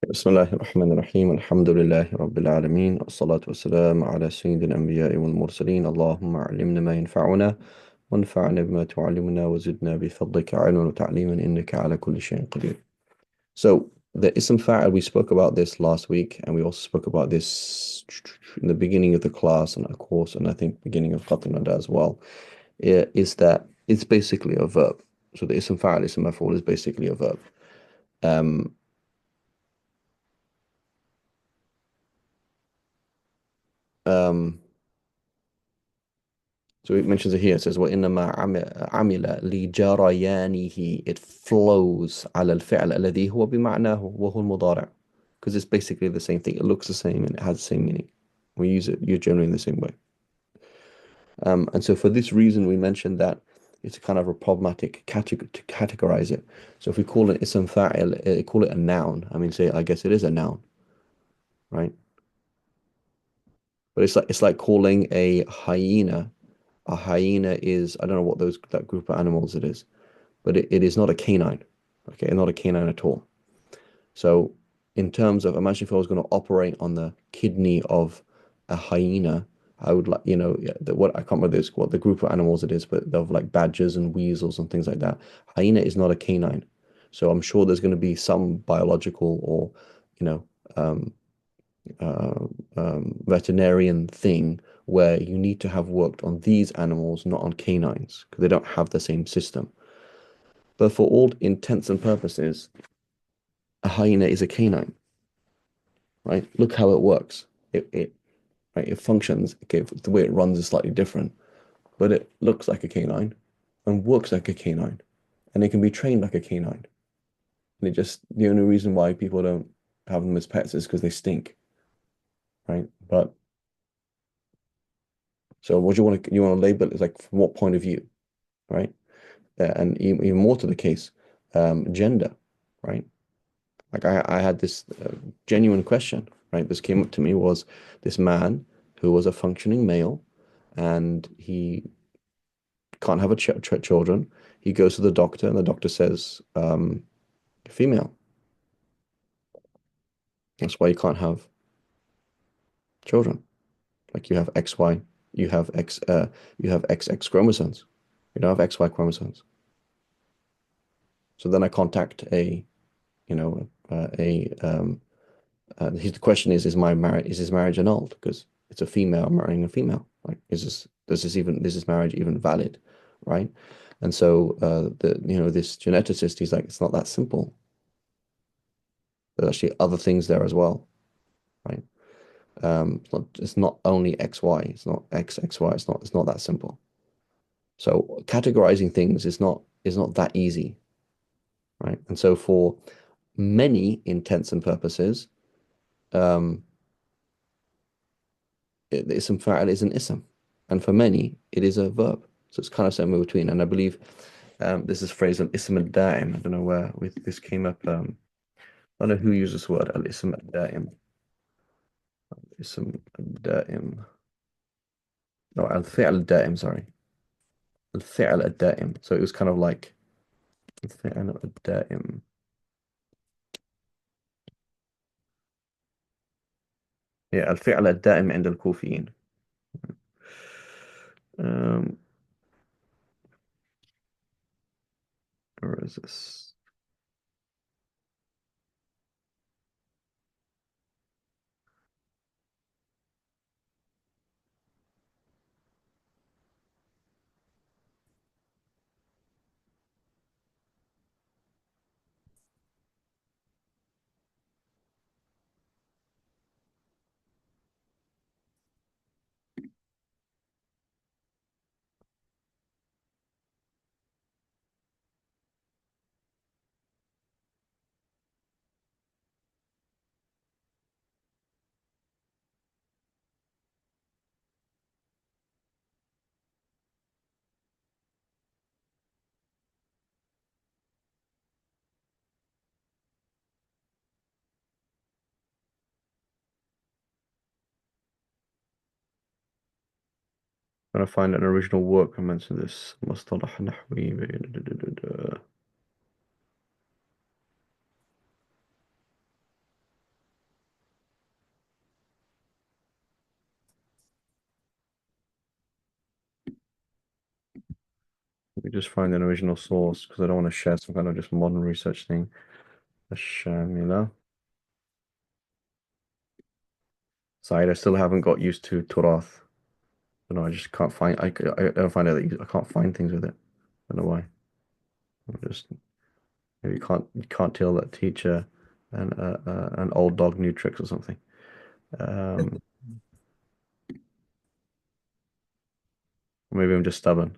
بسم الله الرحمن الرحيم الحمد لله رب العالمين والصلاة والسلام على سيد الأنبياء والمرسلين اللهم علمنا ما ينفعنا وانفعنا بما تعلمنا وزدنا بفضلك علما وتعليما إنك على كل شيء قدير. So the ism fa'il, we spoke about this last week, and we also spoke about this in the beginning of the class and of course, and I think beginning of Qatinada as well, is that it's basically a verb. So the ism fa'il, ism maf'ul is basically a verb. Um, um, So it mentions it here. It says, وَإِنَّمَا عَمِلَ لِجَرَيَانِهِ. It flows على الفعل الذي هو بمعناه وهو المضارع. Because it's basically the same thing. It looks the same and it has the same meaning. We use it you're generally in the same way. And so for this reason, we mentioned that it's kind of a problematic category to categorize it. So if we call it ism fa'il, call it a noun. I mean, say, I guess it is a noun, right? But it's like calling a hyena. A hyena is, I don't know what that group of animals it is, but it is not a canine. Okay, not a canine at all. So in terms of, imagine if I was going to operate on the kidney of a hyena, I would like, yeah, what I can't remember this, what the group of animals it is, but of like badgers and weasels and things like that. Hyena is not a canine. So I'm sure there's going to be some biological or, you know, um, uh, veterinarian thing where you need to have worked on these animals, not on canines, because they don't have the same system. But for all intents and purposes, a hyena is a canine, right? Look how it works. Right, it functions. Okay, the way it runs is slightly different, but it looks like a canine and works like a canine, and it can be trained like a canine. And it just the only reason why people don't have them as pets is because they stink, right? But so what you want to label it as like from what point of view, right? And even more to the case, gender, right? Like I had this genuine question, right? This came up to me was this man who was a functioning male and he can't have a ch children. He goes to the doctor and the doctor says, female. That's why you can't have children. Like you have XY, you have you have XX chromosomes. You don't have XY chromosomes. So then I contact the question is my marriage is his marriage annulled because it's a female marrying a female? Like, is this marriage even valid, right? And so this geneticist, he's like, it's not that simple. There's actually other things there as well, right? It's not only XY, it's not XXY, it's not that simple. So categorizing things is not that easy, right? And so for many intents and purposes, um, the ism fa'il is an ism, and for many it is a verb. So it's kind of somewhere between. And I believe this is phrased al ism al da'im. I don't know where this came up. I don't know who used this word al ism al da'im. Ism al da'im. No, al fi'l al da'im. Sorry, al fi'l al da'im. So it was kind of like al fi'l al da'im. Yeah, al fi'l al da'im عند الكوفيين. Um, where is this? Trying to find an original work I mentioned this. مصطلح نحوي. Let me just find an original source because I don't want to share some kind of just modern research thing. Shamila. Side, I still haven't got used to Turath. But no, I just can't find. I find out that I can't find things with it. I don't know why. I'm just maybe you can't tell that teacher an old dog new tricks or something. Um, Maybe I'm just stubborn.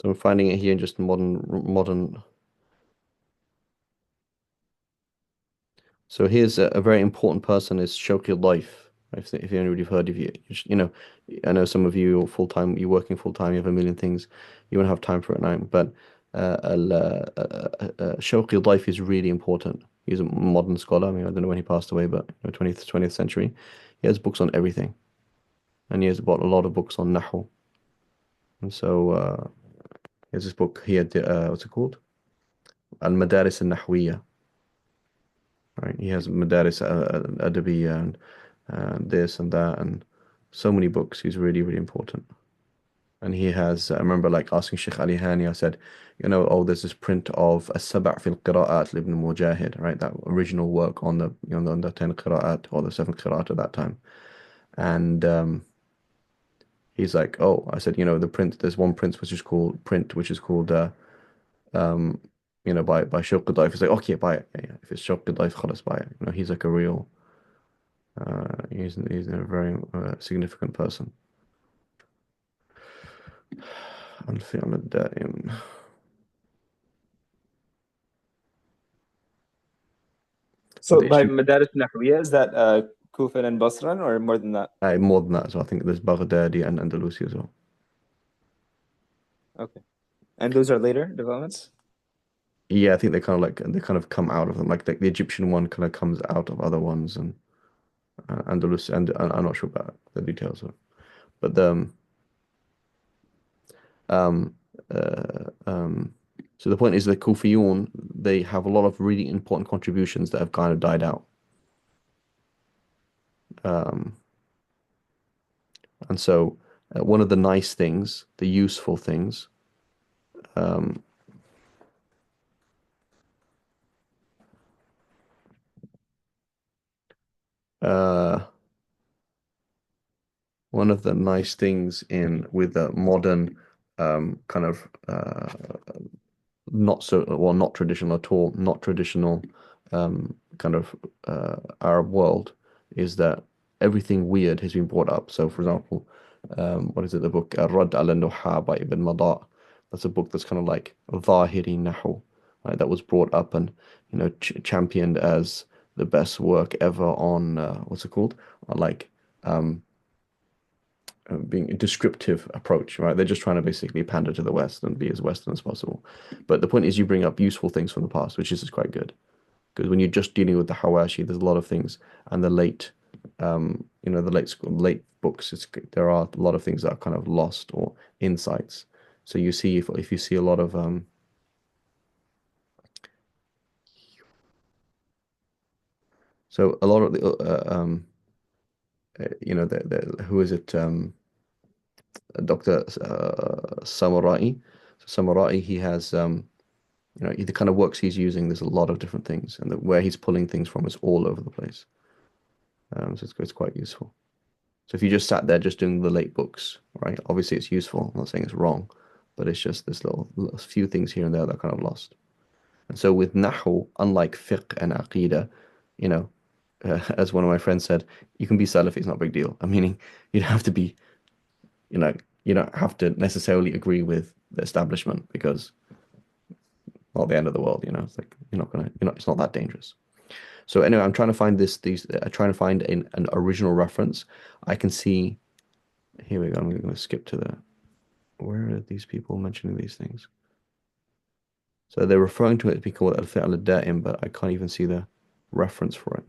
So I'm finding it here in just modern. So here's a very important person is Shawki Life. If anybody have heard of you, I know some of you are full time, you're working full time, you have a million things, you won't have time for it now. But Shawki Life is really important. He's a modern scholar. I mean, I don't know when he passed away, but 20th century. He has books on everything, and he has bought a lot of books on Nahu. And so he has this book here. What's it called? Al Madaris Al Nahwiya. Right? He has Madaris Adabiya and this and that and so many books. He's really, really important. And he has, I remember like asking Sheikh Ali Hani, I said, oh, there's this print of As-Sab' fil Qira'at Ibn Mujahid, right? That original work on on the 10 Qira'at or the 7 Qira'at at that time. And he's like, oh, I said, the print, there's one print, which is called, um, by Shawq Daif. He's like, okay, buy it. Yeah, yeah. If it's Shawq Daif, khalas, buy it. He's like a real, he's a very significant person. الفعل الدائم. So But by actually, Madaris Nahwiya, is that Kufan and Basran or more than that? more than that. So I think there's Baghdadi and Andalusi as well. Okay. And those are later developments? Yeah, I think they kind of come out of them. Like the Egyptian one kind of comes out of other ones, and Andalus, and I'm not sure about the details of. But um, uh, um, so the point is the Kufiyun, they have a lot of really important contributions that have kind of died out. Um, and so one of the nice things, the useful things, um, uh, one of the nice things in with the modern kind of not so well, not traditional at all, not traditional kind of Arab world is that everything weird has been brought up. So, for example, what is it? The book Rad al Nuha by Ibn Mada. That's a book that's kind of like Zahiri Nahu, right? That was brought up and championed as the best work ever on what's it called? Like um, being a descriptive approach, right? They're just trying to basically pander to the West and be as Western as possible. But the point is, you bring up useful things from the past, which is quite good. Because when you're just dealing with the Hawashi, there's a lot of things, and the late books, there are a lot of things that are kind of lost or insights. So you see, if you see a lot of so a lot of the who is it? Dr. Samurai. So Samurai, he has the kind of works he's using, there's a lot of different things, and where he's pulling things from is all over the place. So it's quite useful. So if you just sat there just doing the late books, right? Obviously it's useful. I'm not saying it's wrong, but it's just this little few things here and there that are kind of lost. And so with Nahu, unlike fiqh and aqidah, you know, as one of my friends said, you can be Salafi, it's not a big deal. I meaning you don't have to be, you know, you don't have to necessarily agree with the establishment because not the end of the world, It's like you're not, it's not that dangerous. So anyway, I'm trying to find trying to find an original reference. I can see, here we go. I'm going to skip to where are these people mentioning these things? So they're referring to it to be called al-fi'l al-da'im, but I can't even see the reference for it.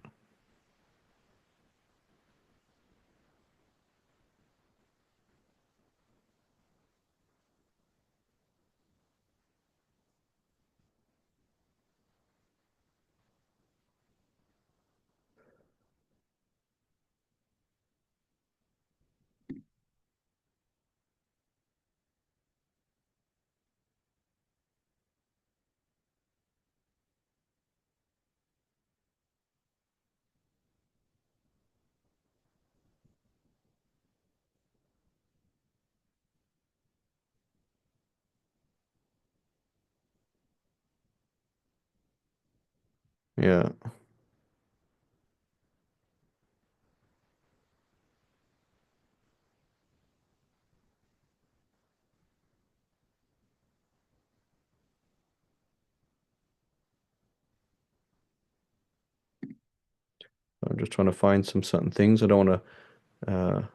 Yeah, I'm just trying to find some certain things. I don't want to.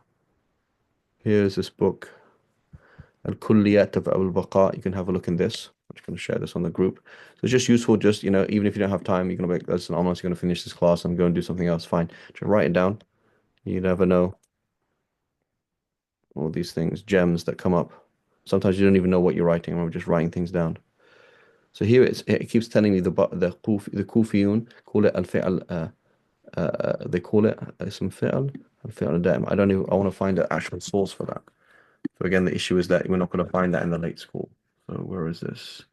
Here's this book, Al-Kulliyat of Al-Baqa. You can have a look in this. I'm just going to share this on the group. So it's just useful, just, even if you don't have time, you're going to be like, listen, I'm not going to finish this class. I'm going to do something else. Fine. Just write it down. You never know all these things, gems that come up. Sometimes you don't even know what you're writing. I'm just writing things down. So here it keeps telling me the Kufiyun call it al-fi'l. They call it ism fi'l, al-fi'l al-da'im. I don't even. I want to find an actual source for that. So again, the issue is that we're not going to find that in the late school. So where is this?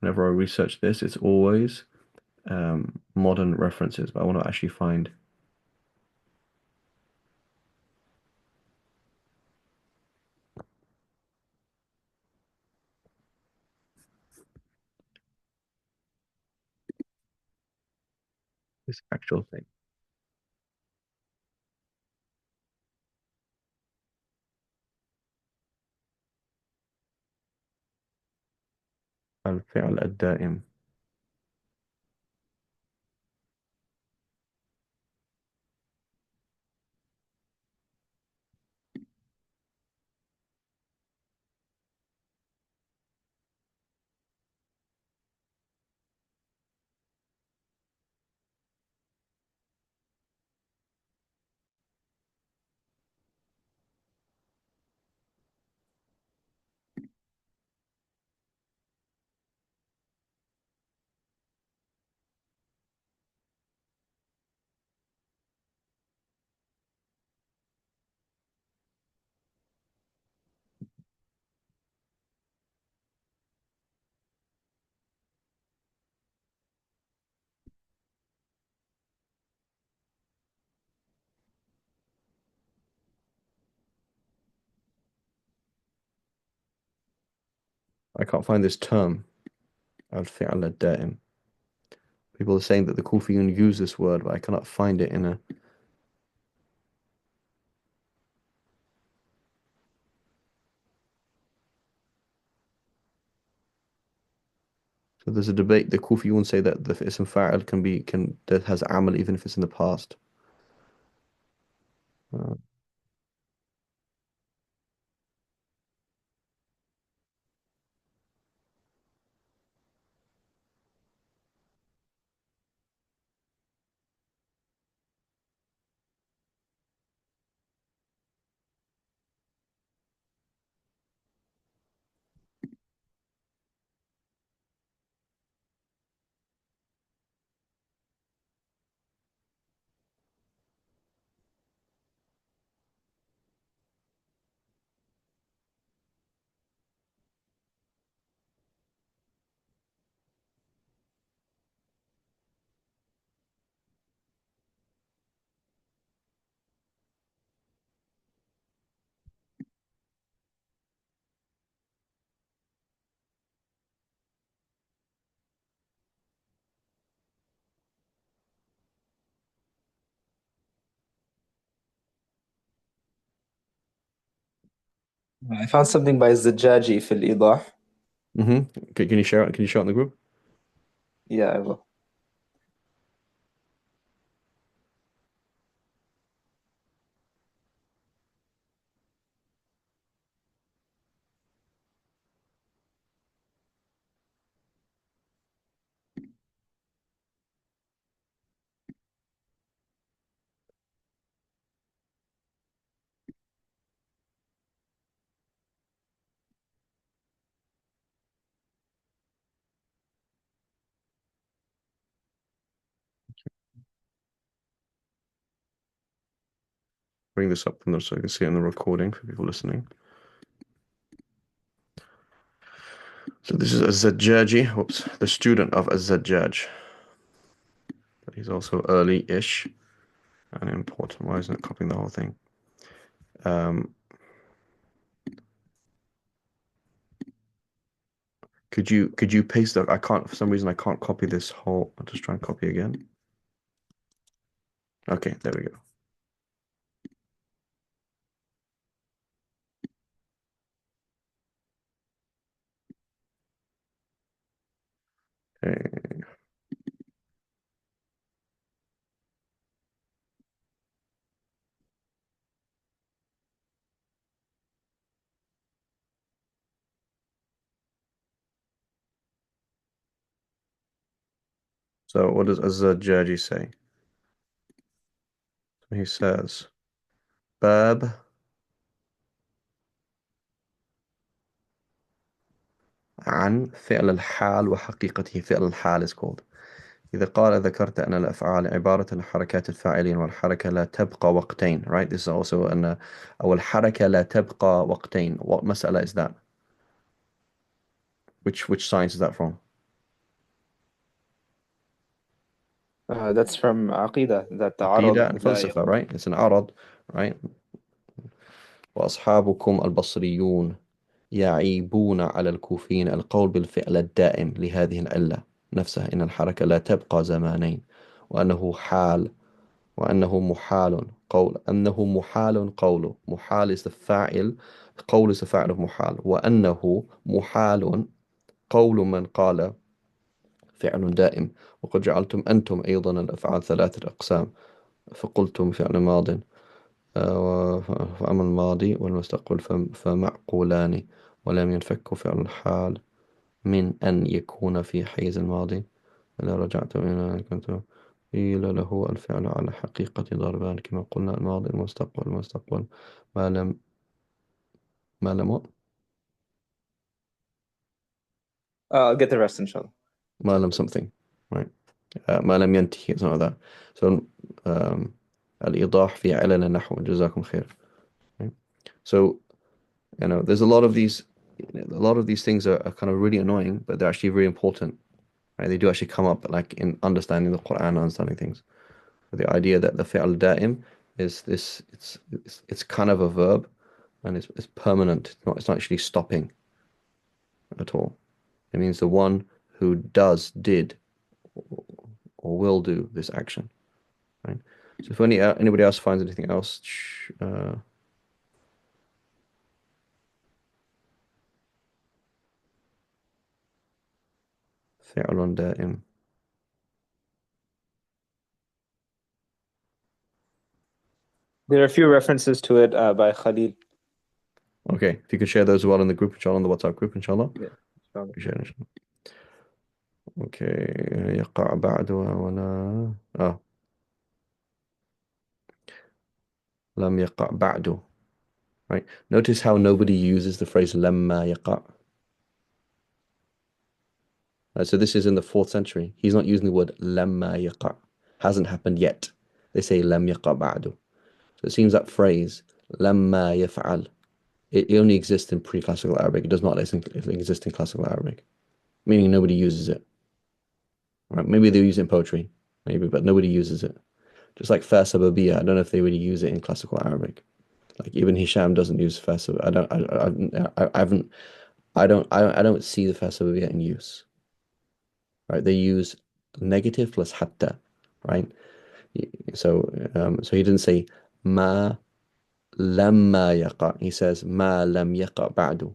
Whenever I research this, it's always modern references, but I want to actually find this actual thing. الفعل الدائم. I can't find this term, الفعل الدائم. People are saying that the Kufiyun use this word, but I cannot find it in a. So there's a debate. The Kufiyun say that the ism fa'il that has amal even if it's in the past. Uh, I found something by Zajaji في الإيضاح. Can you share it? Can you share it in the group? Yeah, I will. bring this up so you can see it in the recording for people listening. So this is Az-Zajjaji, whoops, the student of Az-Zajjaj. But he's also early-ish and important. Why isn't it copying the whole thing? Um, could you paste that? I can't, for some reason I can't copy this whole. I'll just try and copy again. Okay, there we go. Okay. So what does Az-Zajjaji say? He says, Bab عن فعل الحال وحقيقته. فعل الحال is called. إذا قال ذكرت أن الأفعال عبارة عن حركات الفاعلين والحركة لا تبقى وقتين. Right? This is also أن أو الحركة لا تبقى وقتين. What مسألة is that? Which science is that from? That's from Aqidah, that the عقيدة عرض and لا فلسفة, يقوم. right? It's an عرض, right? وأصحابكم البصريون يعيبون على الكوفيين القول بالفعل الدائم لهذه العلة نفسها إن الحركة لا تبقى زمانين وأنه حال وأنه محال قول أنه محال قوله محال is the فاعل قول is the فاعل of محال وأنه محال قول من قال فعل دائم وقد جعلتم أنتم أيضا الأفعال ثلاثة أقسام فقلتم فعل ماض فأما الماضي والمستقبل فمعقولان ولم ينفك فعل الحال من أن يكون في حيز الماضي إذا رجعت إلى كنت قيل له الفعل على حقيقة ضربان كما قلنا الماضي المستقبل ما لم ما لم I'll get the rest, inshallah. ما لم something, right? ما لم ينتهي something like that. So um, الإيضاح في علل النحو جزاكم خير, right? So there's a lot of these things are kind of really annoying, but they're actually very important, right? They do actually come up like in understanding the Quran and understanding things. The idea that the fi'al da'im is this, it's kind of a verb and it's permanent. It's not actually stopping at all. It means the one who did, or will do this action, right? So if anybody else finds anything else, فعل دائم. There are a few references to it by Khalil. Okay, if you could share those as well in the group, inshallah, in the WhatsApp group, inshallah. Yeah, inshallah. Appreciate it, inshallah. Okay, يقع بعدها ولا لم يقع بعده, right? Notice how nobody uses the phrase لما يقع. So this is in the 4th century. He's not using the word لما يقع. Hasn't happened yet. They say لم يقع بعده. So it seems that phrase لما يفعل, it only exists in pre-classical Arabic. It does not exist in classical Arabic, meaning nobody uses it. Right? Maybe they use it in poetry, maybe, but nobody uses it. Just like fa sababiyya, I don't know if they really use it in classical Arabic. Like Ibn Hisham doesn't use fa sababiyya. I don't see the fa sababiyya in use. Right? They use negative plus hatta, right? So he didn't say ma lamma yaqa. He says ma lam yaqa ba'du.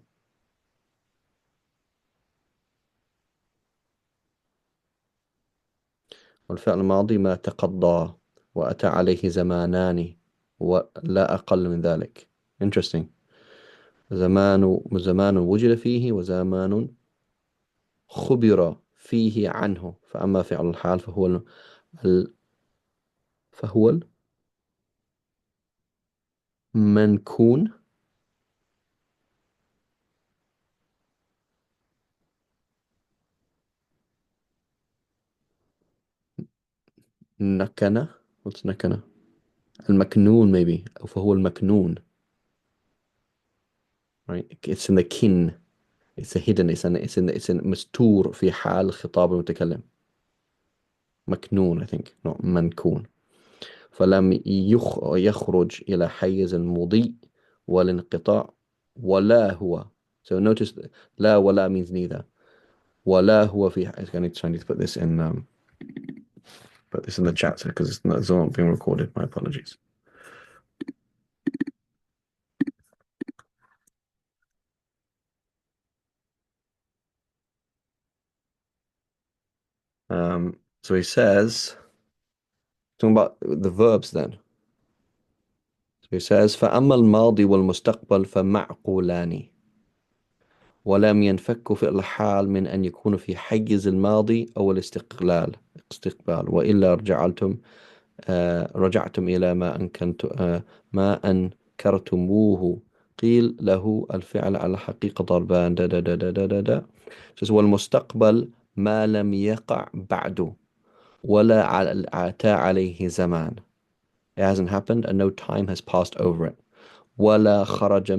والفعل الماضي ما تقضى وأتى عليه زمانان ولا أقل من ذلك. Interesting. زمان وجد فيه وزمان خبر فيه عنه فأما فعل الحال ال... فهو المنكون نكنة. What's نكنة? المكنون maybe فهو المكنون, right? It's in the kin. It's a hidden. It's in مستور في حال خطاب المتكلم. مكنون I think not منكون. فلم يخرج إلى حيز المضي والانقطاع ولا هو. So notice لا ولا means neither. ولا هو في I need to put this in the chat because it's not being recorded. My apologies. So he says, talking about the verbs then. So he says, فأما الماضي والمستقبل فمعقولان ولم ينفك فعل الحال من أن يكون في حيز الماضي أو استقبال وإلا رجعتم إلى ما أنكرتموه قيل له الفعل على حقيقة ضربان دا. والمستقبل ما لم يقع بعد ولا أتى عليه زمان. It hasn't happened and no time has passed over it. ولا خرج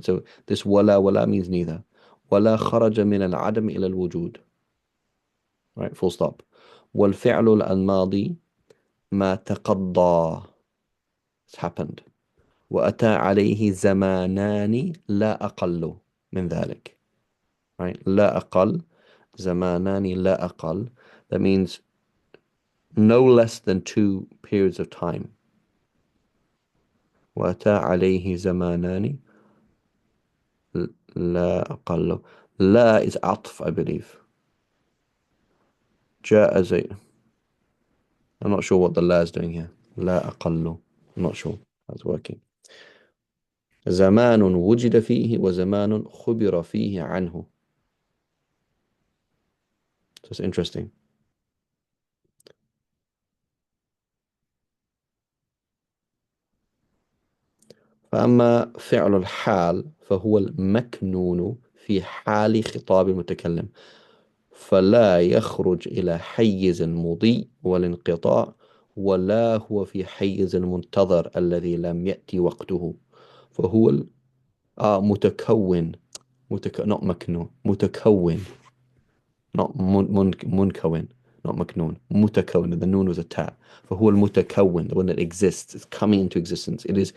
so this ولا means neither. ولا خرج من العدم إلى الوجود. Right, full stop. والفعل الماضي ما تقضى. It's happened. وأتى عليه زمانان لا أقل من ذلك. Right, لا أقل. زمانان لا أقل. That means no less than 2 periods of time. وأتى عليه زمانان لا أقل. لا is عطف, I believe. جاء زيد. I'm not sure what the la is doing here. لا أقل. I'm not sure how it's working. زمان وجد فيه وزمان خبر فيه عنه. So it's interesting. فأما فعل الحال فهو المكنون في حال خطاب المتكلم فلا يخرج إلى حيز المضي والانقطاع ولا هو في حيز المنتظر الذي لم يأتي وقته فهو متكون not مكنون متكون not منكون not مكنون متكون the noon was a ta فهو المتكون the one that exists it's coming into existence it's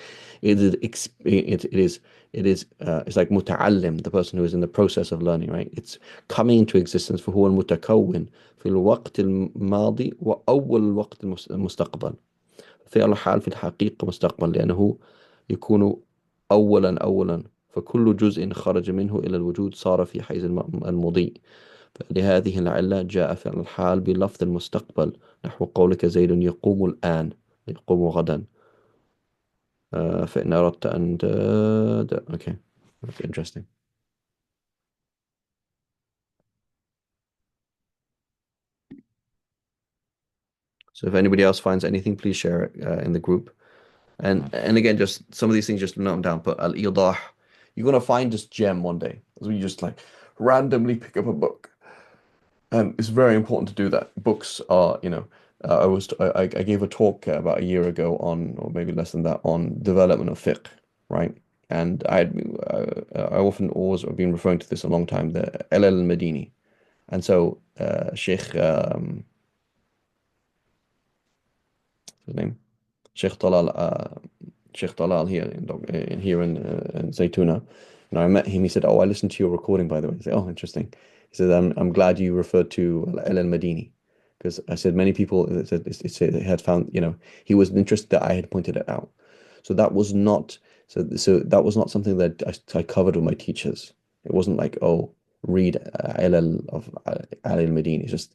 like متعلم the person who is in the process of learning right it's coming into existence فهو المتكون في الوقت الماضي وأول الوقت المستقبل فعل الحال في الحقيقة مستقبل لأنه يكون أولا فكل جزء خرج منه إلى الوجود صار في حيز المضي فلهذه العلة جاء فعل الحال بلفظ المستقبل نحو قولك زيد يقوم الآن يقوم غدا فإن أردت أن okay, that's interesting. So if anybody else finds anything, please share it in the group. And again, just some of these things, just note them down. But al-idah, you're gonna find this gem one day. As we just like randomly pick up a book, and it's very important to do that. Books are, I gave a talk about a year ago on, or maybe less than that, on development of fiqh, right? And I often always have been referring to this a long time, the al-Madini. And so Sheikh, what's his name? Sheikh Talal, Sheikh Talal here in Zaytuna. And I met him. He said, "Oh, I listened to your recording, by the way." I said, "Oh, interesting." He said, "I'm glad you referred to El Madini, because I said many people said it had found he was interested that I had pointed it out. So that was not that was not something that I covered with my teachers. It wasn't like read El of Al Madini. It's just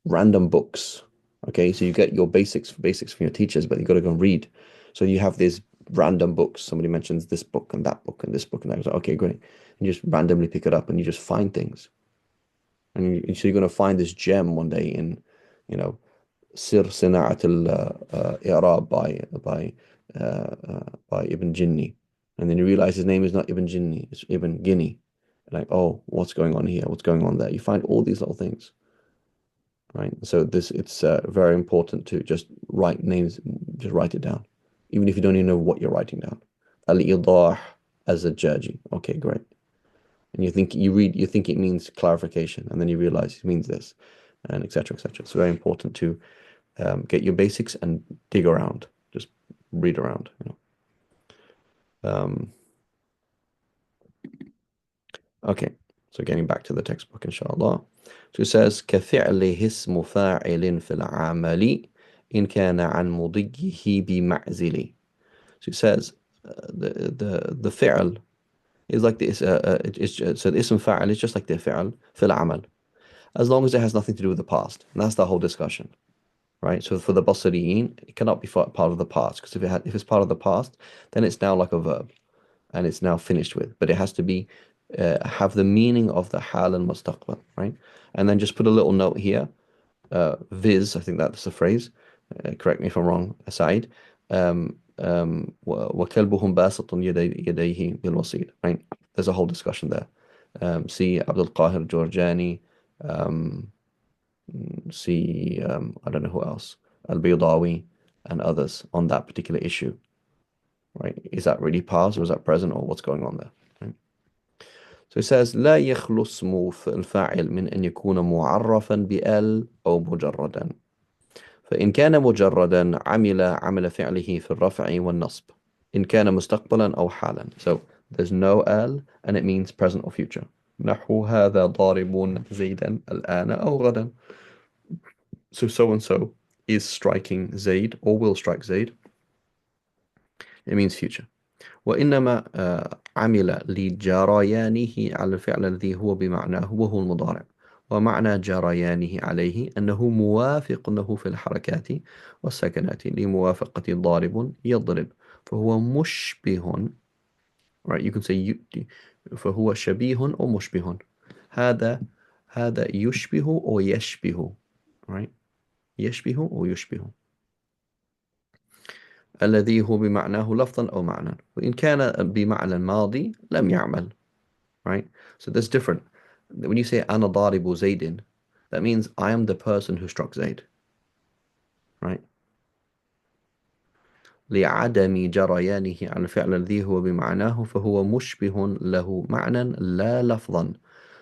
random books. Okay, so you get your basics from your teachers, but you got to go and read. So you have these random books. Somebody mentions this book and that book and this book and that. I was like, okay, great. And you just randomly pick it up and you just find things. And so you're going to find this gem one day in, Sir Sina'at al-I'rab by Ibn Jinni. And then you realize his name is not Ibn Jinni, it's Ibn Guinea. Like, oh, what's going on here? What's going on there? You find all these little things. Right. So it's very important to just write names, just write it down. even if you don't even know what you're writing down. Al-idah as a jaji. Okay, great. And you think it means clarification, and then you realize it means this, and etc. etc. It's very important to get your basics and dig around, just read around. Um, okay, so getting back to the textbook, inshallah. So it says كفعله اسم فاعل في العمل إن كان عن مضيه بمعزل. So it says the fi'l is like this. So the ism fa'al is just like the fi'l fil amal, as long as it has nothing to do with the past. And that's the whole discussion, right? So for the Basriyin, it cannot be part of the past, because if it's part of the past, then it's now like a verb and it's now finished with. But it has to be have the meaning of the hal and mustaqbal, right? And then just put a little note here. Viz, I think that's the phrase. Correct me if I'm wrong, aside. وكلبهم باسط يديه بالوصيد, right? There's a whole discussion there. See Abdul Qahir Jorjani, um, see I don't know who else, Al-Baydawi and others on that particular issue, right? Is that really past or is that present, or what's going on there? Right? So it says لا يخلو اسم الفاعل من أن يكون معرفا بال أو مجردا. فإن كان مجردا عمل فعله في الرفع والنصب إن كان مستقبلا أو حالا. So there's no al and it means present or future. نحو هذا ضارب زيدا الآن أو غدا. So and so is striking Zaid or will strike Zaid. It means future. وإنما عمل لجريانه على الفعل الذي هو بمعناه وهو المضارع. ومعنى جريانه عليه أنه موافق له في الحركات والسكنات لموافقة ضارب يضرب. فهو مشبه, right? You can say فهو شبيه أو مشبه. هذا يشبه أو يشبه, right? يشبه أو يشبه. الذي هو بمعناه لفظا أو معنى. وإن كان بمعنى الماضي لم يعمل, right? So there's different. When you say أنا ضارب زيد, that means I am the person who struck Zaid, right? لعدم جريانه على الفعل الذي هو بمعناه فهو مشبه له معنى لا لفظا.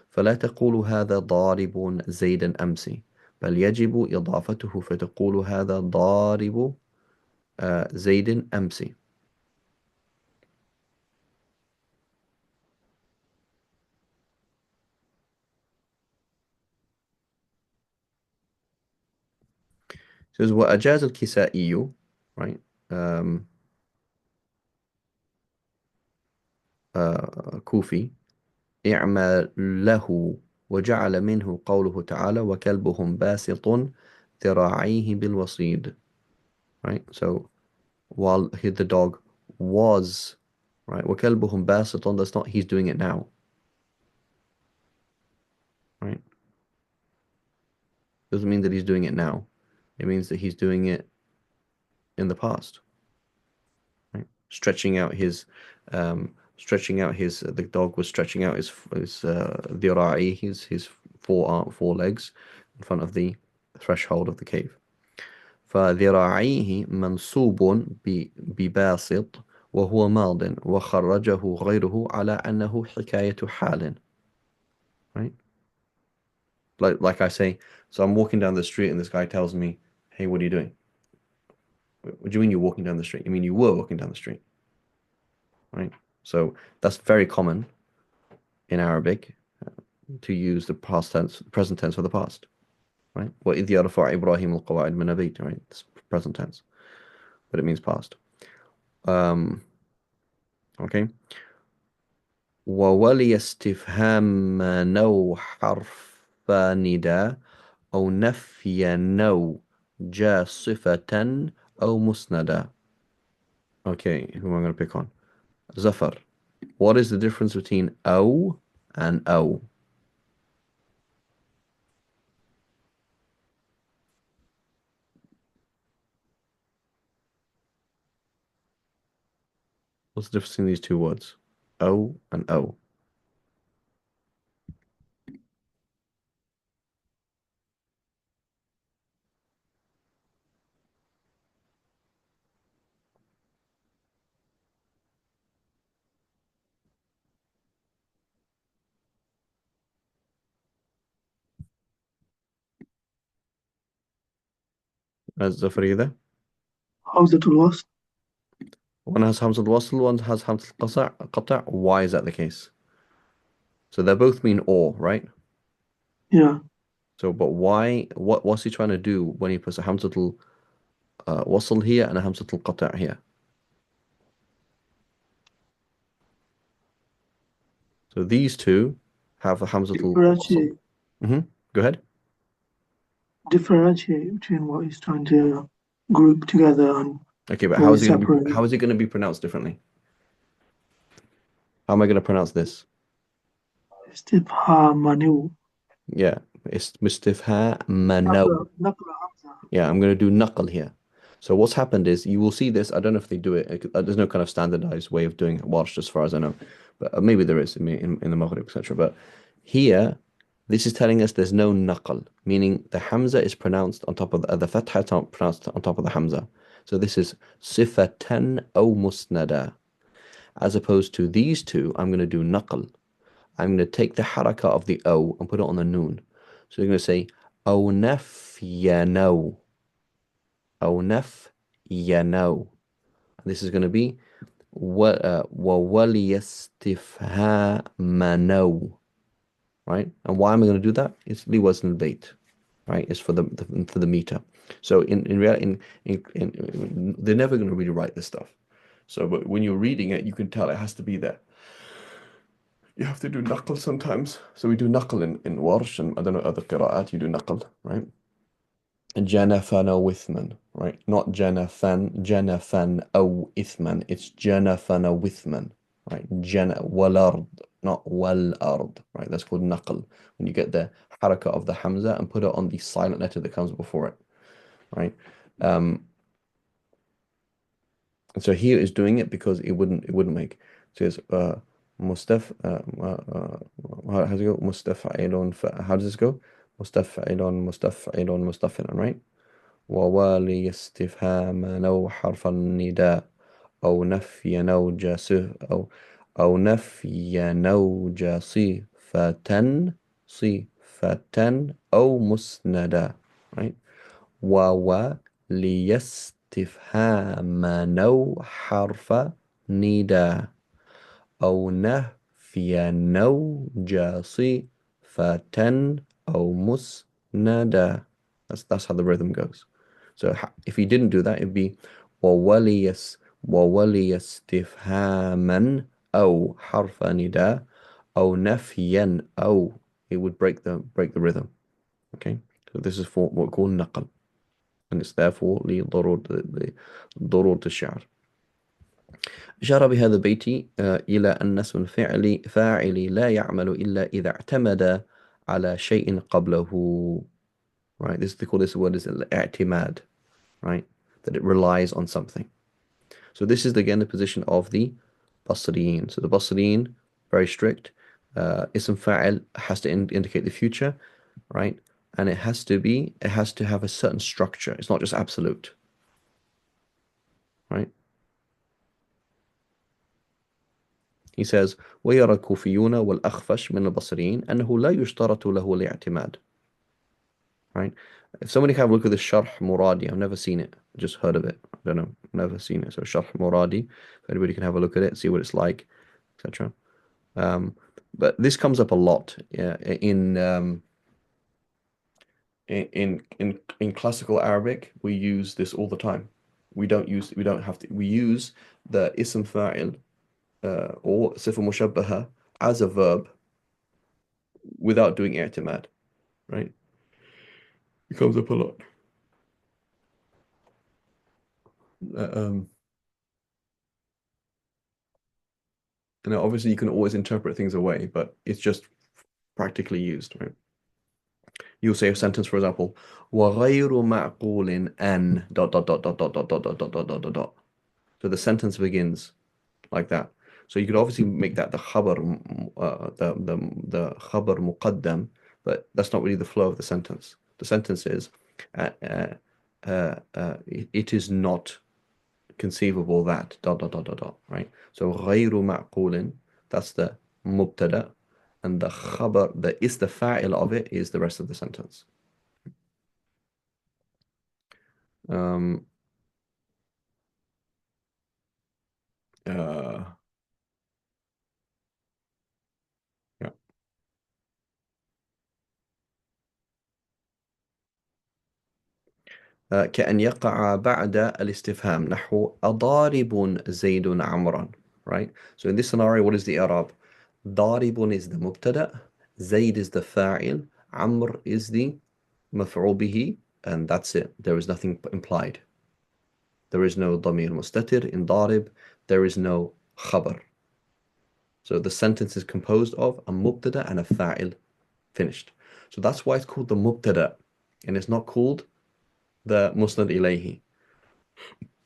فلا تقول هذا ضارب زيدا أمس، بل يجب إضافته فتقول هذا ضارب زيد أمس. says وأجاز الكسائي, right? Um, كوفي اعمل له وجعل منه قوله تعالى وكلبهم باسط ذراعيه بالوصيد, right? So while the dog was, right? وكلبهم باسط, that's not he's doing it now, right? Doesn't mean that he's doing it now. It means that he's doing it in the past, right? The dog was stretching out his ذراعي, his four legs in front of the threshold of the cave. فذراعيه منصوب بباسط وهو ماض وخرجه غيره على أنه حكاية حال, right? Like I say, so I'm walking down the street and this guy tells me, hey, what are you doing? What do you mean you're walking down the street? You mean you were walking down the street, right? So that's very common in Arabic to use the past tense, present tense for the past, right? وَإِذْ يَرْفَعُ إِبْرَاهِيمُ الْقَوَاعِدَ مِنَ الْبَيْتِ, right? It's present tense, but it means past. Okay. وولي استفهام نو حرف نداء أو نفي نو جاء صفة أو مسندا. Okay, who am I going to pick on? Zafar. What is the difference between أو and أو? What's the difference between these two words? أو and أو. as the Farida. همزة الوصل. One has Hamza al-Wasl, one has Hamza al-Qata'. Why is that the case? So they both mean or, right? Yeah, So, but why? What's he trying to do when he puts a Hamza al-Wasl here and a Hamza al-Qata' here? So these two have a Hamza al-Wasl. differentiate, Go ahead. differentiate between what he's trying to group together and Okay, but what he's separating. how is it going to be pronounced differently? How am I going to pronounce this? استفهام منو. Yeah, it's mistifha mano. نقل همزة. Yeah, I'm going to do knuckle here. So what's happened is you will see this. I don't know if they do it. There's no kind of standardized way of doing Welsh, as far as I know, but maybe there is in the Maghrib, etc. But here, this is telling us there's no knuckle, meaning the Hamza is pronounced on top of the Fatha is not pronounced on top of the Hamza. So this is sifatan aw musnada. As opposed to these two, I'm going to do knuckle. I'm going to take the haraka of the O and put it on the noon. So you're going to say أو نفينو أو نفينو. This is going to be ووليستفهامنو, right? And why am I going to do that? It's liwazn al-bayt, right? It's for the meter. So in reality, they're never going to really write this stuff. So, but when you're reading it, you can tell it has to be there. You have to do knuckle sometimes. So we do knuckle in Warsh, and I don't know other qira'at, you do knuckle, right? And janafana withman, right? Not janafan aw ithman. It's janafana withman, right? Jana walard, not wal ard, right? That's called knuckle. When you get the haraka of the hamza and put it on the silent letter that comes before it, right? And so here is doing it because it wouldn't make. So it's mustaf how does it go? Mustaf'ilun. How does this go? Mustaf'ilun, right? ووالي استفهام أو حرف النداء أو نفي نوج أو نفي نوج صفة أو مسندا, right? وليستفهام نو حرف نداء أو نفي نوج صفة أو مسندا. That's how the rhythm goes. So if you didn't do that, it'd be وولي استفهاما أو حرف نداء أو نفيا أو, it would break the rhythm. Okay, so this is for what we call نقل, and it's therefore ضرورة الشعر. أشار بهذا البيت إلى أن اسم الفعل فاعل لا يعمل إلا إذا اعتمد على شيء قبله. Right, they call this word is الاعتماد, right? That it relies on something. So this is again the position of the Basriyin. So the Basriyin, very strict. Ism fa'il has to indicate the future, right? And it has to have a certain structure. It's not just absolute, right? He says, ويرى الكوفيون والأخفش من البصريين أنه لا يشترط له الاعتماد. Right? If somebody can have a look at the Sharh Muradi, I've never seen it, I just heard of it. I don't know, never seen it. So Sharh Muradi, if anybody can have a look at it, see what it's like, etc. But this comes up a lot, yeah, in classical Arabic. We use this all the time. We don't have to. We use the ism fa'il or sifa mushabbaha as a verb without doing i'timad, right? It comes up a lot. Um, Obviously you can always interpret things away, but it's just practically used, right? You'll say a sentence, for example, وغير معقول أن dot dot dot dot dot dot dot dot dot dot dot dot dot. So the sentence begins like that. So you could obviously make that the khabar, the khabar muqaddam, but that's not really the flow of the sentence. The sentence is, it is not conceivable that dot dot dot dot dot, right? So غير معقول, that's the mubtada, and the khabar, the fa'il of it is the rest of the sentence. Um, uh, yeah. كأن يقع بعد الاستفهام نحو أضارب زيد عمرا. Right? So in this scenario, what is the Arab? ضارب is the مبتدأ, Zayd is the fa'il, Amr is the مفعول به, and that's it. There is nothing implied. There is no ضمير مستتر in ضارب. There is no خبر. So the sentence is composed of a mubtada and a fa'il. Finished. So that's why it's called the mubtada, and it's not called the musnad ilayhi.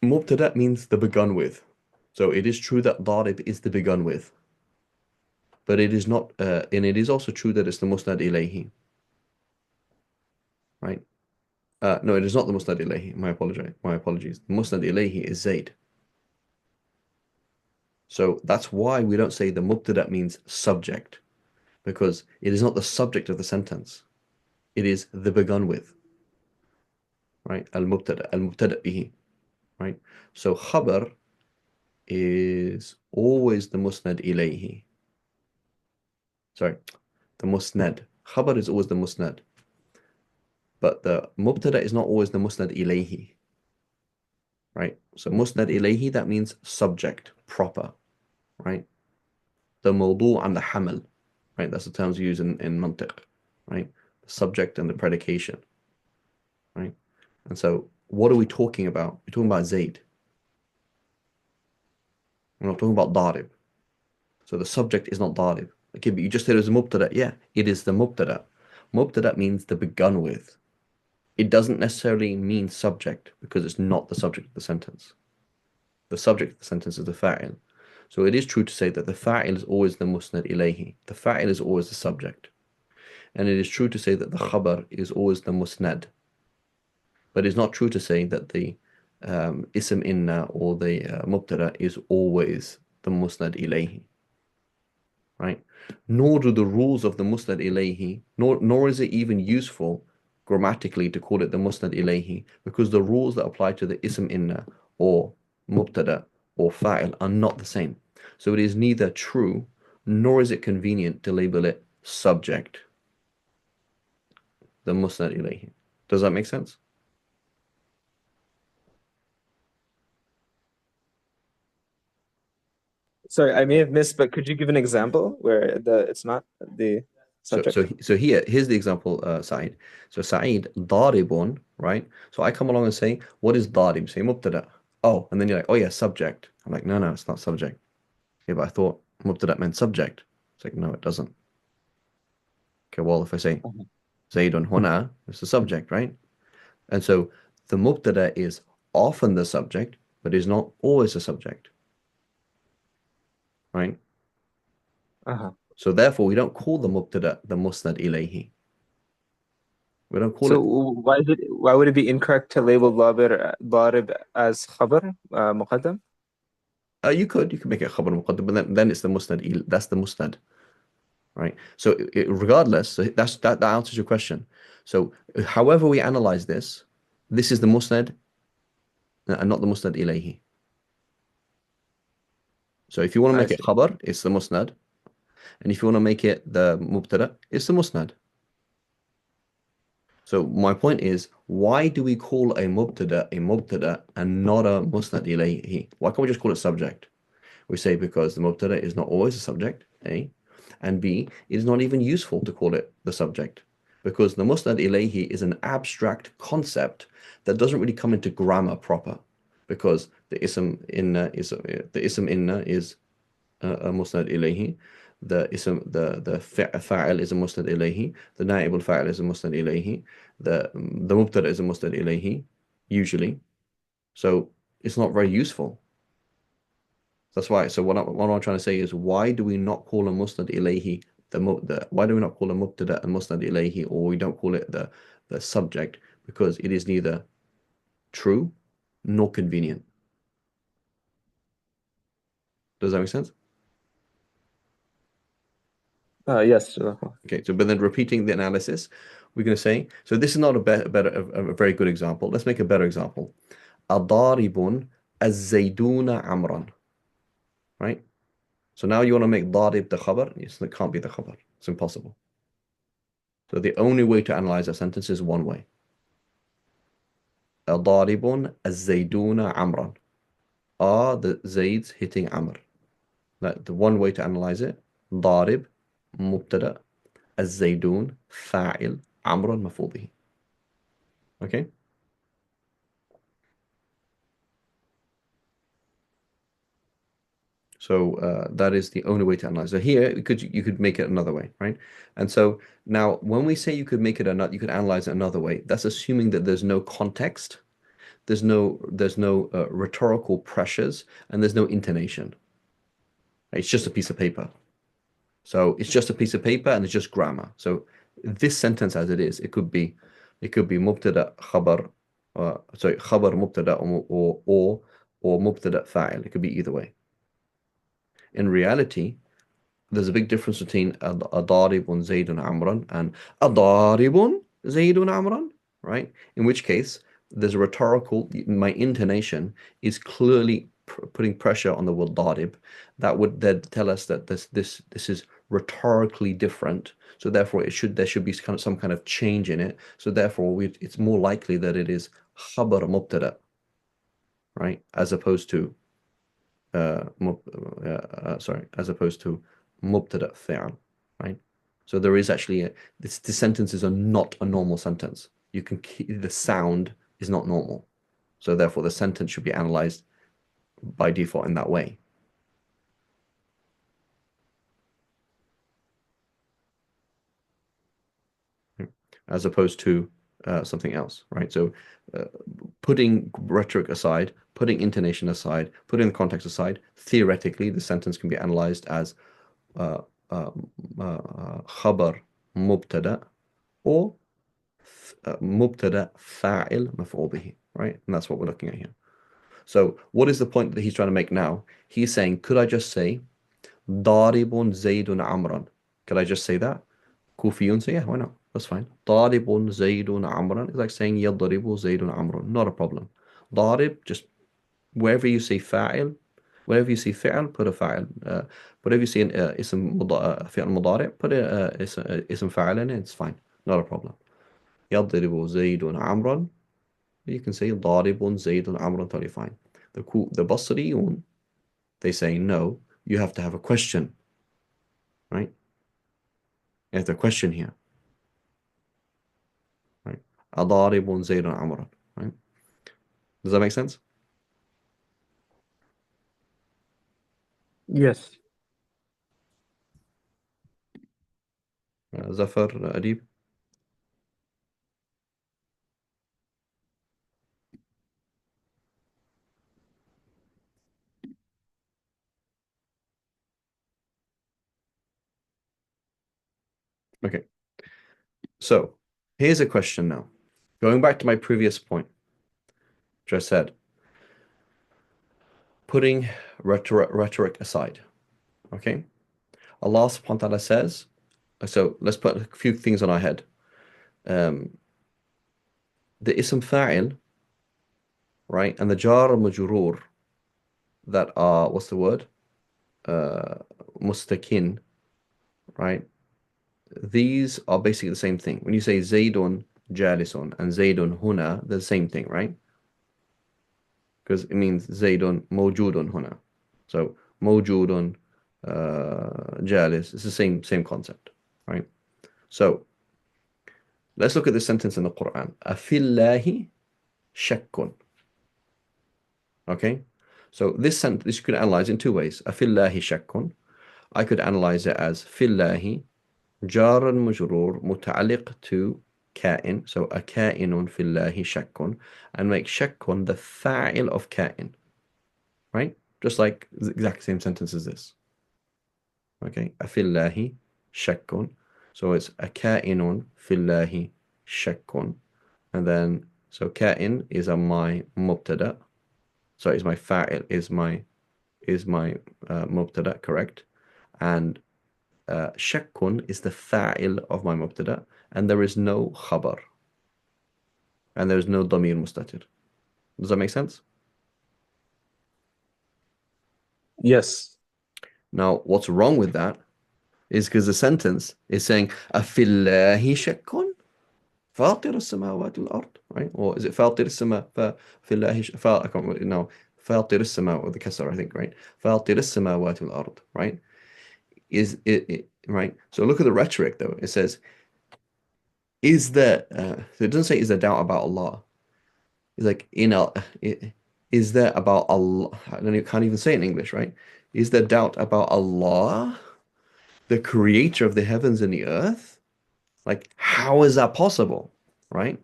Mubtada means the begun with. So it is true that darib is the begun with, but it is not, and it is also true that it's the musnad ilayhi, right? No, it is not the musnad ilayhi. My apologies. My apologies. The musnad ilayhi is Zayd. So that's why we don't say the mubtada means subject, because it is not the subject of the sentence. It is the begun with, right? Al-mubtada bihi, right? So khabar is always the musnad ilayhi. Sorry, the musnad. Khabar is always the musnad, but the mubtada is not always the musnad ilayhi, right? So musnad ilayhi, that means subject, proper, right? The mawdu' and the hamal, right? That's the terms used in mantiq, right? The subject and the predication, right? And so what are we talking about? We're talking about Zayd. We're not talking about darib. So the subject is not darib. Okay, but you just said it was a mubtada. Yeah, it is the mubtada. Mubtada means the begun with. It doesn't necessarily mean subject because it's not the subject of the sentence. The subject of the sentence is the fa'il. So it is true to say that the fa'il is always the musnad ilayhi. The fa'il is always the subject. And it is true to say that the khabar is always the musnad. But it's not true to say that the ism inna or the mubtada is always the musnad ilayhi. Right? Nor do the rules of the musnad ilayhi, nor is it even useful grammatically to call it the musnad ilayhi, because the rules that apply to the ism inna or mubtada or fa'il are not the same. So it is neither true nor is it convenient to label it subject, the musnad ilayhi. Does that make sense? Sorry, I may have missed, but could you give an example where it's not the subject? So here's the example, Sa'id. So Sa'id, daribun, right? So I come along and say, what is darib? Say mubtada. Oh, and then you're like, oh yeah, subject. I'm like, no, it's not subject. Yeah, but I thought mubtada meant subject. It's like, no, it doesn't. Okay, well, if I say Uh-huh. Zaydun huna, it's the subject, right? And so the mubtada is often the subject, but is not always the subject, right? Uh-huh. So therefore, we don't call the mubtada the musnad ilayhi. We don't call So it. why would it be incorrect to label ضارب as خبر مقدم? You could make it khabar muqaddam, but then it's the musnad. That's the musnad, right? So regardless, so that answers your question. So however we analyze this, this is the musnad and not the musnad ilayhi. So if you want to I make it see. khabar, it's the musnad, and if you want to make it the mubtada, it's the musnad. So my point is, why do we call a mubtada and not a musnad ilayhi? Why can't we just call it subject? We say because the mubtada is not always a subject, A, and B, it is not even useful to call it the subject because the musnad ilayhi is an abstract concept that doesn't really come into grammar proper because the ism inna is a musnad ilayhi, the fa'il is a musnad ilayhi, the na'ib al-fa'il is a musnad ilayhi, the mubtada is a musnad ilayhi usually, so it's not very useful. That's why. So what I'm trying to say is, why do we not call a musnad ilayhi why do we not call a mubtada a musnad ilayhi, or we don't call it the subject because it is neither true nor convenient. Does that make sense? Yes. Okay, so but then repeating the analysis, we're going to say, so this is not a very good example. Let's make a better example. أضارب الزيدون عمرا. Right? So now you want to make ضارب the khabar. Yes, it can't be the khabar. It's impossible. So the only way to analyze a sentence is one way. ضارب الزيدون عمرا. Are the Zaids hitting Amr? That the one way to analyze it. ضارب مبتدأ الزيدون فاعل عمرو مفعول به. Okay? So that is the only way to analyze. So here you could make it another way, right? And so now when we say you could make it another, you could analyze it another way. That's assuming that there's no context, there's no rhetorical pressures, and there's no intonation. It's just a piece of paper. So it's just a piece of paper and it's just grammar. So this sentence as it is, it could be مبتدأ خبر, sorry, خبر مبتدأ or مبتدأ فاعل. It could be either way. In reality, there's a big difference between أضارب زيد عمرا and أضارب زيد عمرا, right? In which case, there's a rhetorical, my intonation is clearly putting pressure on the word ضارب. That would then tell us that this is rhetorically different. So therefore, there should be some kind of change in it. So therefore, it's more likely that it is خبر مبتدأ, right? As opposed to as opposed to مبتدأ فعل, right? So there is actually the sentences are not a normal sentence. The sound is not normal. So therefore the sentence should be analyzed by default in that way. As opposed to something else, right? So putting rhetoric aside, putting intonation aside, putting the context aside, theoretically the sentence can be analyzed as خبر مبتدأ or مبتدأ فاعل مفعول به, right? And that's what we're looking at here. So what is the point that he's trying to make now? He's saying, could I just say ضارب زيد عمرا? Could I just say that? Kufiyun say, yeah, why not? That's fine. ضارب زيد عمرا is like saying يضرب زيد عمرا. Not a problem. ضارب, just wherever you say فاعل, whenever you see فعل, put a فاعل. Whenever you see an اسم فعل مضارع, put a اسم فاعل in it, it's fine. Not a problem. يضرب زيد عمرا, you can say ضارب زيد عمرا, totally fine. The Basriyun, they say no, you have to have a question, right? You have to question here, right? أضارب زيد عمرا, right? Does that make sense? Yes. Zafar, Adib? Okay. So here's a question now. Going back to my previous point, which I said, putting rhetoric aside, okay? Allah subhanahu wa ta'ala says, so let's put a few things on our head. The ism fa'il, right, and the jar majrur that are, what's the word? Mustakin, right? These are basically the same thing. When you say Zaydun jalisun and Zaydun huna, they're the same thing, right? Because it means Zaydun mawjudun huna. So mawjudun jalis, it's the same concept, right? So let's look at this sentence in the Quran. Afillahi shakkun. Okay? So this sentence you could analyze in two ways. Afillahi shakkun. I could analyze it as fillahi jar majrur muta'alliq to كائن. So a كائن في الله شك, and make shakkun the fa'il of كائن. Right? Just like the exact same sentence as this. Okay? أفي الله شك. So it's a كائن في الله شك. And then, so كائن is my مبتدأ. So is my fa'il, is my مبتدأ, correct? And shakkun is the fa'il of my mubtada, and there is no khabar, and there is no damir mustatir. Does that make sense? Yes. Now, what's wrong with that is because the sentence is saying, أَفِي shakkun? فاطر السماوات والأرض, right? Or is it فاطر السماء ففي الله I can't remember, no, فاطر السماء with the kasr, I think, right? فاطر السماوات والأرض, right? Is it right? So look at the rhetoric though. It says, is there, so it doesn't say is there doubt about Allah. It's like, is there about Allah? Can't even say it in English, right? Is there doubt about Allah, the creator of the heavens and the earth? Like, how is that possible, right?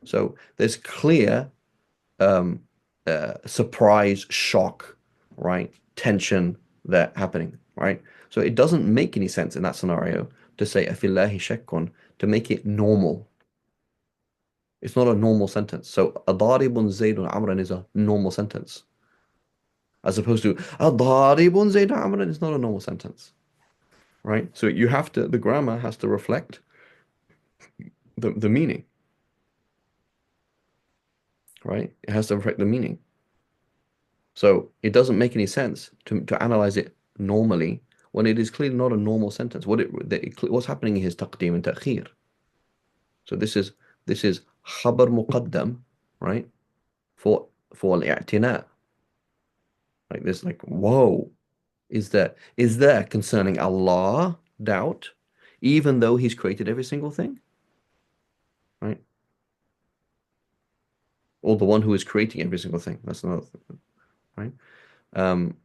So there's clear surprise, shock, right? Tension there happening, right? So it doesn't make any sense in that scenario to say afillahi shakkun, to make it normal. It's not a normal sentence. So adaribun zaydun amran is a normal sentence. As opposed to adaribun zaydun amran is not a normal sentence. Right? So you have to, the grammar has to reflect the meaning. Right? It has to reflect the meaning. So it doesn't make any sense to analyze it normally when it is clearly not a normal sentence. What's happening here is taqdeem and ta'khir. So this is khabar muqaddam, right? For al-i'tina. Like this, like, whoa, is there concerning Allah doubt, even though He's created every single thing? Right? Or the one who is creating every single thing. That's another thing, right? Um,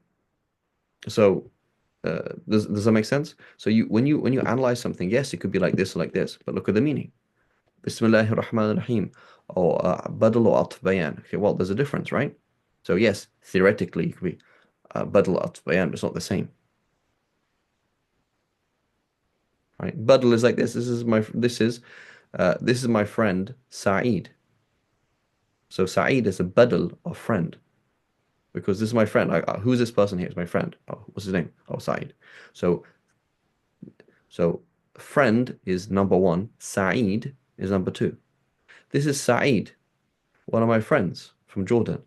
so does that make sense? So when you analyze something, yes, it could be like this or like this, but look at the meaning. Bismillahir Rahmanir Rahim, or badal or atf bayan. Okay, well, there's a difference, right? So yes, theoretically, it could be badal or atf bayan, but it's not the same, right? Badal is like this. This is my friend Sa'id. So Sa'id is a badal of friend, because this is my friend. Who's this person here? It's my friend. Oh, what's his name? Oh, Sa'id. So friend is number one. Sa'id is number two. This is Sa'id, one of my friends from Jordan.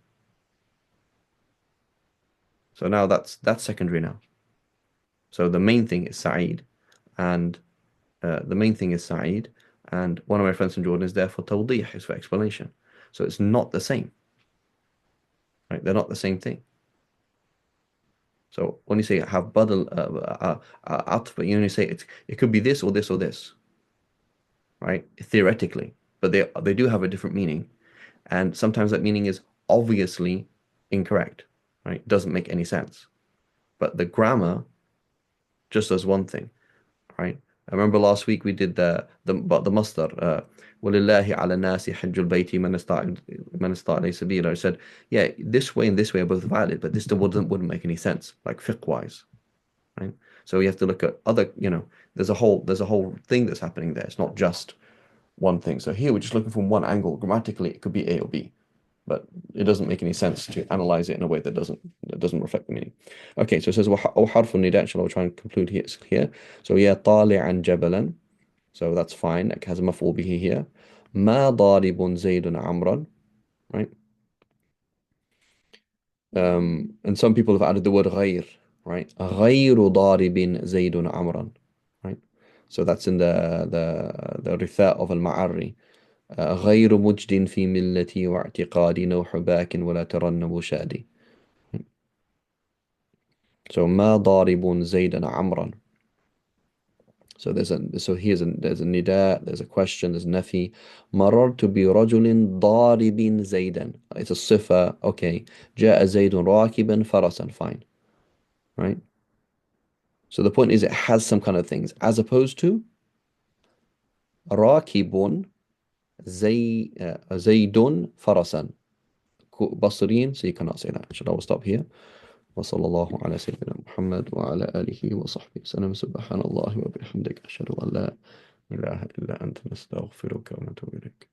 So now that's secondary now. So the main thing is Sa'id, and one of my friends from Jordan is there for tawdih, is for explanation. So it's not the same, right? They're not the same thing. So when you say have badal atf, you only say it could be this or this or this, right? Theoretically, but they do have a different meaning, and sometimes that meaning is obviously incorrect, right? It doesn't make any sense. But the grammar just does one thing, right? I remember last week we did the masdar, وَلِلَّهِ عَلَى النَّاسِ حَجُّ الْبَيْتِ مَنِ اسْتَطَاعَ إِلَيْهِ سَبِيلًا. I said, yeah, this way and this way are both valid, but this still wouldn't make any sense, like fiqh-wise, right? So you have to look at other, there's a whole thing that's happening there. It's not just one thing. So here we're just looking from one angle. Grammatically, it could be A or B, but it doesn't make any sense to analyze it in a way that doesn't reflect the meaning. Okay, so it says أو حرف النداء. Shall I try and conclude here? So yeah, طالعا جبلا. So that's fine. It has a مفعول به here. ما ضارب زيد عمرا. Right? And some people have added the word غير. Right? غير ضارب زيد عمرا. Right? So that's in the rithā of al-Ma'arri. غير مجد في ملتي واعتقادي نوح باك ولا ترنم شادي. So ما ضارب زيدا عمرا. So there's a nida, there's a question, there's nafi. مررت برجل ضارب زيدا. It's a sifa, okay. جاء زيد راكبا فرسا, fine. Right? So the point is it has some kind of things, as opposed to راكب زيد فرسا. Basriyin, so you cannot say that. Should I will stop here. وصلى الله على سيدنا محمد وعلى آله وصحبه وسلم. سبحان الله وبحمدك أشهد أن لا إله إلا أنت نستغفرك ونتوب إليك.